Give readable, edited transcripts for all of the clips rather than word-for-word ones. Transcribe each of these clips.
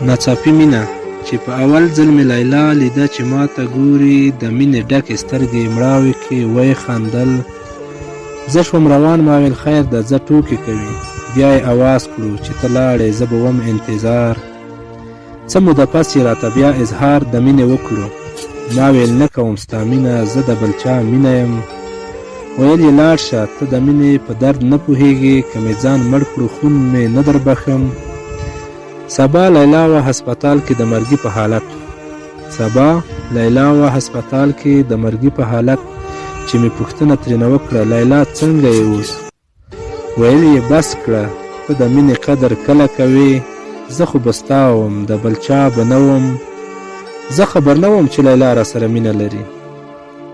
ناڅاپي مینه چې په اول ځل مې لیلا لیده چې ما ته ګوري، د مینې ډکې سترګې مړاوې کې ویې خندل. زه شوم روان، ما ویل خیر ده، ځه ټوکې کوي. بیا یې اواز کړو چې ته لاړې، زه به وم انتظار. څه موده پس یې راته بیا اظهار د مینې وکړو. ما ویل نه کوم ستا مینه، زه د بل چا مینه یم. ویل یې لاړ شه، ته د مینې په درد نه پوهېږې، که مې ځان مړ کړو خون مې نه در بخښم. سبا لیلا وه هسپتال کې د مرګي په حالت. سبا لیلا وه هسپتال کې د مرګي په حالت چې مې پوښتنه ترېنه وکړه لیلا څنګه یې اوس؟ ویل یې بس کړه، ته د مینې قدر کله کوې؟ زه خو به ستا وم، د بل چا به نه وم. زه خبر نه وم چې لیلا را سره مینه لري.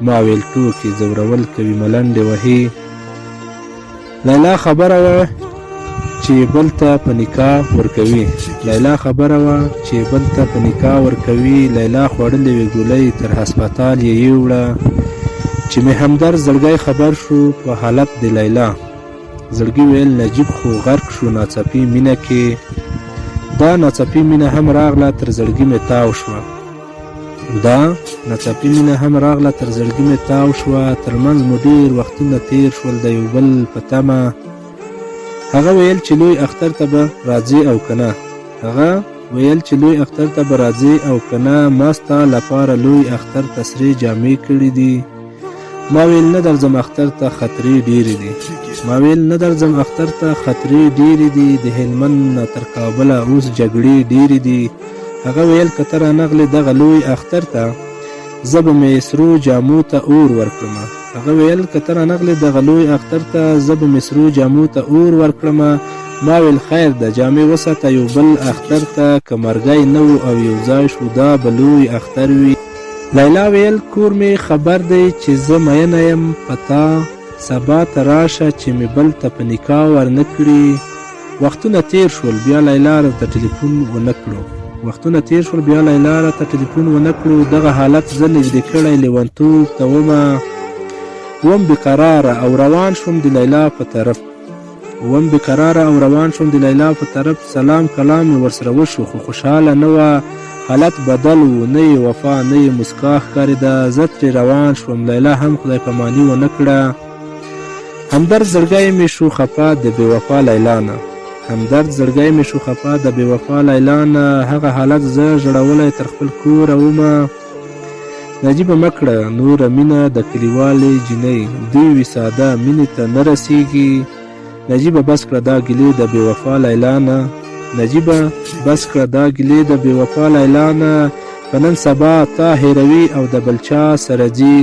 ما ویل ټوکې ځورول کوي، ملنډې وهي. لیلا خبره وه چې بل ته په نکاح ورکوي. لیلا خبره وه چې بل ته په نکاح ورکوي. لیلا خوړلې وې ګولۍ، تر هسپتال یې یوړه. چې مې همدرد زړګی خبر شو په حالت د لیلا. زړګي ویل نجیب خو غرق شو ناڅاپي مینه کې. دا ناڅاپي مینه هم راغله تر زړګي مې تاو شوه. دا ناڅاپي مینه هم راغله تر زړګي مې تاو شوه. ترمنځ مو ډېر وختونه تیر شول د یو بل په تمه. هغه ویل چې لوی اختر ته به راځي او کنه. هغه ویل چې لوی اختر ته به راځي او کنه. ما ستا لپاره لوی اختر ته سرې جامې کړي دي. ما ویل نه درځم اختر ته، خطرې ډېرې دي. ما ویل نه درځم اختر ته، خطرې ډېرې دي. د هلمند نه تر کابله اوس جګړې ډېرې دي. هغه ویل که ته رانغلې دغه لوی اختر ته، زه به مې سرو جامو ته اور ورکړم. هغه ویل که ته رانغلې دغه لوی اختر ته، زه به مې سرو جامو ته اور ورکړم. ما ویل خیر ده، جامې وساته یو بل اختر ته، که مرګی نه و او یو ځای شو دا به لوی اختر وي. لیلا ویل کور مې خبر دی چې زه مینه یم په تا. سبا ته راشه چې مې بل ته په نکاح ورنه کړي. وختونه تیر شول، بیا لیلا راته ټلیفون ونه کړو. وختونه تیر شول، بیا لیلا راته ټلیفون ونه کړو. دغه حالت زه نږدې کړی لیونتوب ته وم بقراره او روان شوم د لیلا په طرف. سلام کلام مې ورسره وشو، خو خوشحاله نه وه. حالت بدل و، نه یې وفا نه یې مسکا ښکارېده. زه ترې روان شوم. لیلا هم خدای پاماني ونه کړه. همدرد زړګی مې شو خفه د بې وفا لیلا نه. هغه حالت زه ژړولی تر خپل کوره ومه. نجیبه مه کړه نوره مینه د کلیوالې جینۍ، دوی وي ساده مینې ته نه رسیږي. نجیبه بس کړه دا ګیلې د بې وفا لیلا نه. په نن سبا تا هیروي او د بل چا سره ځي.